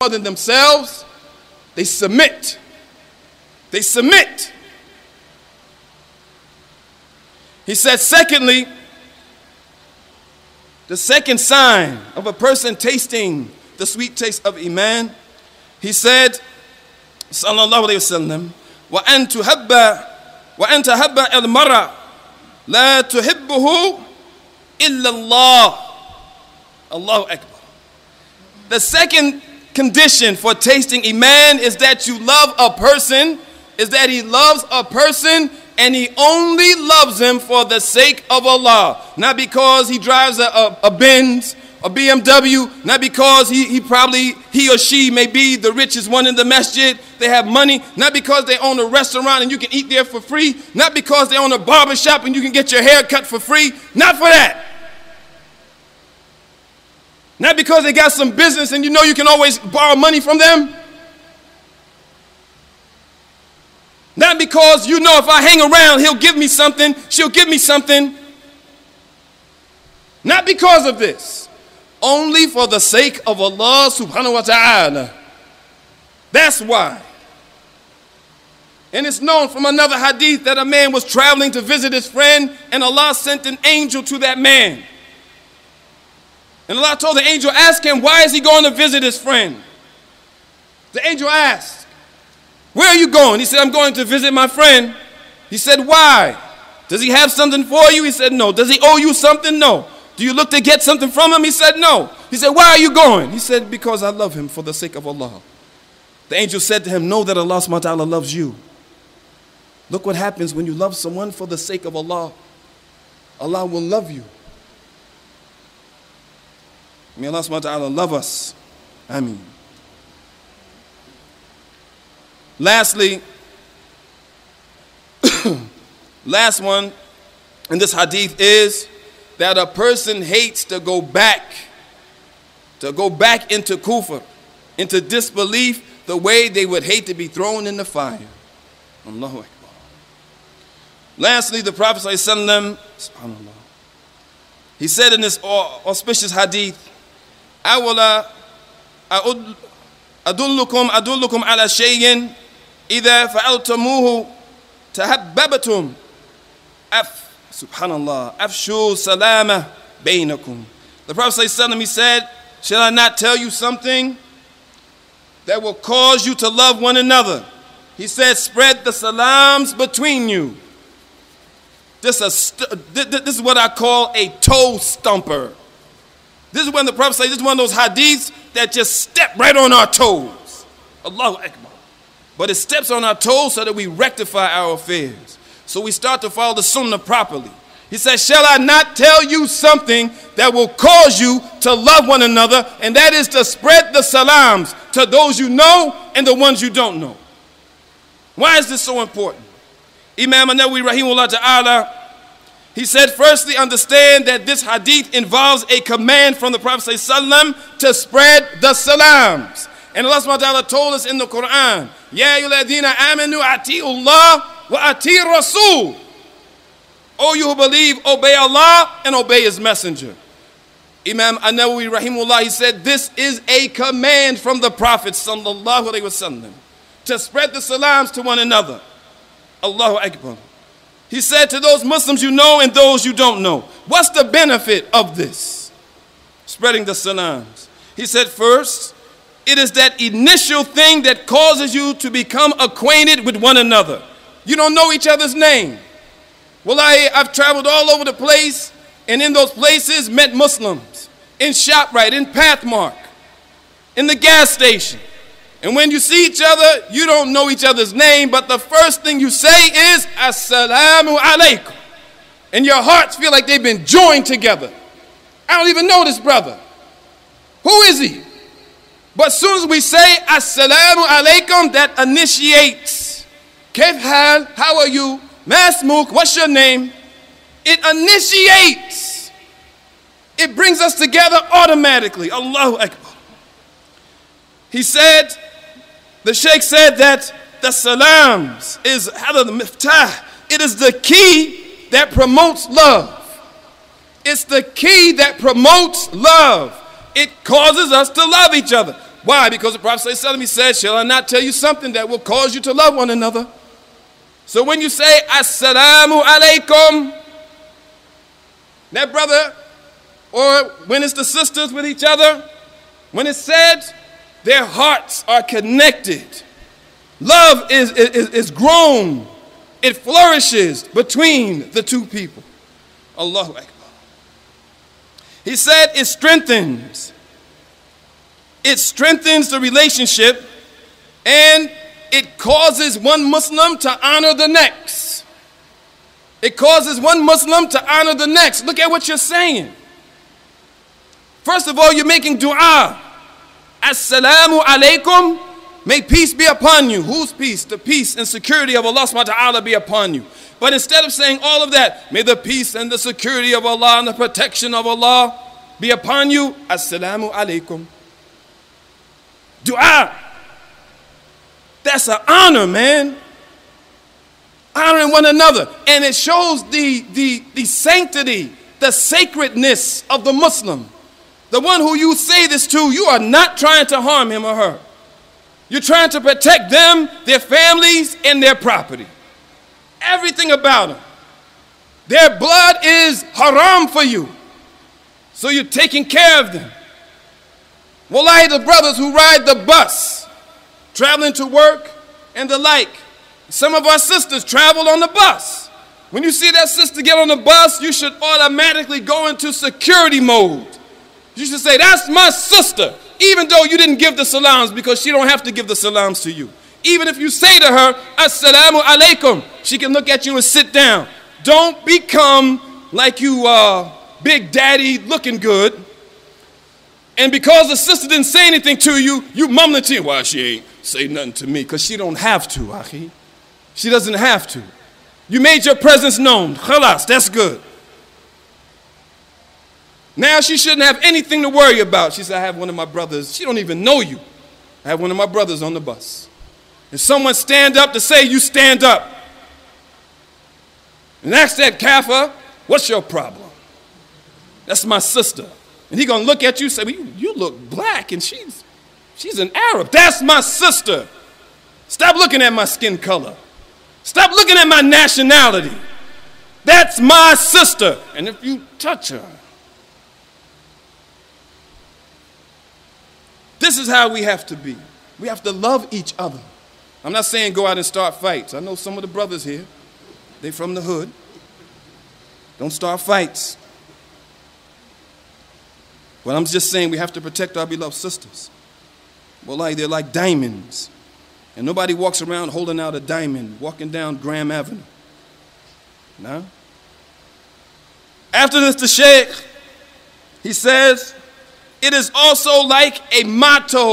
more than themselves, they submit. They submit. He said, secondly, the second sign of a person tasting the sweet taste of Iman, he said, sallallahu alayhi wa sallam, وَأَن تُحَبَّ الْمَرَّ لَا تُحِبُّهُ إِلَّا اللَّهُ. Allahu Akbar. The second condition for tasting Iman is that you love a person, is that he loves a person and he only loves him for the sake of Allah. Not because he drives a Benz, a BMW, not because he or she may be the richest one in the masjid, they have money, not because they own a restaurant and you can eat there for free, not because they own a barber shop and you can get your hair cut for free, not for that. Not because they got some business and you know you can always borrow money from them. Not because you know if I hang around, he'll give me something, she'll give me something. Not because of this. Only for the sake of Allah subhanahu wa ta'ala. That's why. And it's known from another hadith that a man was traveling to visit his friend and Allah sent an angel to that man. And Allah told the angel, ask him, why is he going to visit his friend? The angel asked, where are you going? He said, I'm going to visit my friend. He said, why? Does he have something for you? He said, no. Does he owe you something? No. Do you look to get something from him? He said, no. He said, why are you going? He said, because I love him for the sake of Allah. The angel said to him, know that Allah subhanahu wa ta'ala loves you. Look what happens when you love someone for the sake of Allah. Allah will love you. May Allah subhanahu wa ta'ala love us. Ameen. Lastly, last one in this hadith is that a person hates to go back into kufr, into disbelief, the way they would hate to be thrown in the fire. Allahu Akbar. Lastly, the Prophet ﷺ, subhanallah, he said in this auspicious hadith, أدلكم على شيء إذا فعلتموه تحببتم subhanallah afshu salama bainakum. The Prophet ﷺ, he said, shall I not tell you something that will cause you to love one another? He said, spread the salams between you. This is what I call a toe stumper. This is when the Prophet says, this is one of those hadiths that just step right on our toes. Allahu Akbar. But it steps on our toes so that we rectify our affairs. So we start to follow the sunnah properly. He says, shall I not tell you something that will cause you to love one another? And that is to spread the salams to those you know and the ones you don't know. Why is this so important? Imam An-Nawawi rahimahullah ta'ala, he said, firstly, understand that this hadith involves a command from the Prophet ﷺ to spread the salams. And Allah subhanahu wa ta'ala told us in the Quran, Ya ayyuhalladhina amanu ati'u Allah wa ati'u Rasul. O you who believe, obey Allah and obey His Messenger. Imam An-Nawawi rahimahullah, he said, this is a command from the Prophet sallallahu alaihi wasallam to spread the salams to one another. Allahu Akbar. He said to those Muslims you know and those you don't know, what's the benefit of this? Spreading the salams. He said, first, it is that initial thing that causes you to become acquainted with one another. You don't know each other's name. Well, I've traveled all over the place, and in those places met Muslims, in ShopRite, in Pathmark, in the gas station. And when you see each other, you don't know each other's name, but the first thing you say is, Assalamu alaikum. And your hearts feel like they've been joined together. I don't even know this brother. Who is he? But as soon as we say, Assalamu alaikum, that initiates. Kaif hal, how are you? Masmuk, what's your name? It initiates. It brings us together automatically. Allahu Akbar. He said, the Sheikh said that the salams is the miftah. It is the key that promotes love. It's the key that promotes love. It causes us to love each other. Why? Because the Prophet ﷺ, he said, shall I not tell you something that will cause you to love one another? So when you say, Assalamu alaikum, that brother, or when it's the sisters with each other, when it's said, their hearts are connected. Love is grown. It flourishes between the two people. Allahu Akbar. He said it strengthens. It strengthens the relationship, and it causes one Muslim to honor the next. It causes one Muslim to honor the next. Look at what you're saying. First of all, you're making dua. Assalamu alaikum. May peace be upon you. Whose peace? The peace and security of Allah subhanahu wa ta'ala be upon you. But instead of saying all of that, may the peace and the security of Allah and the protection of Allah be upon you. Assalamu alaikum. Dua. That's an honor, man. Honoring one another. And it shows the sanctity, the sacredness of the Muslim. The one who you say this to, you are not trying to harm him or her. You're trying to protect them, their families, and their property. Everything about them. Their blood is haram for you. So you're taking care of them. Wallahi, the brothers who ride the bus, traveling to work and the like. Some of our sisters travel on the bus. When you see that sister get on the bus, you should automatically go into security mode. You should say, that's my sister. Even though you didn't give the salams, because she don't have to give the salams to you. Even if you say to her, Assalamu alaikum, she can look at you and sit down. Don't become like you big daddy looking good. And because the sister didn't say anything to you, you mumbling to you, well, she ain't say nothing to me, because she don't have to, akhi. She doesn't have to. You made your presence known. Khalas, that's good. Now she shouldn't have anything to worry about. She said, I have one of my brothers. She don't even know you. I have one of my brothers on the bus. If someone stand up to say, you stand up. And ask that kafir, what's your problem? That's my sister. And he gonna look at you and say, well, you look black and she's an Arab. That's my sister. Stop looking at my skin color. Stop looking at my nationality. That's my sister. And if you touch her, this is how we have to be. We have to love each other. I'm not saying go out and start fights. I know some of the brothers here, they from the hood. Don't start fights. But I'm just saying we have to protect our beloved sisters. Wallahi, they're like diamonds. And nobody walks around holding out a diamond, walking down Graham Avenue. No? After this, the Sheikh, he says, it is also like a motto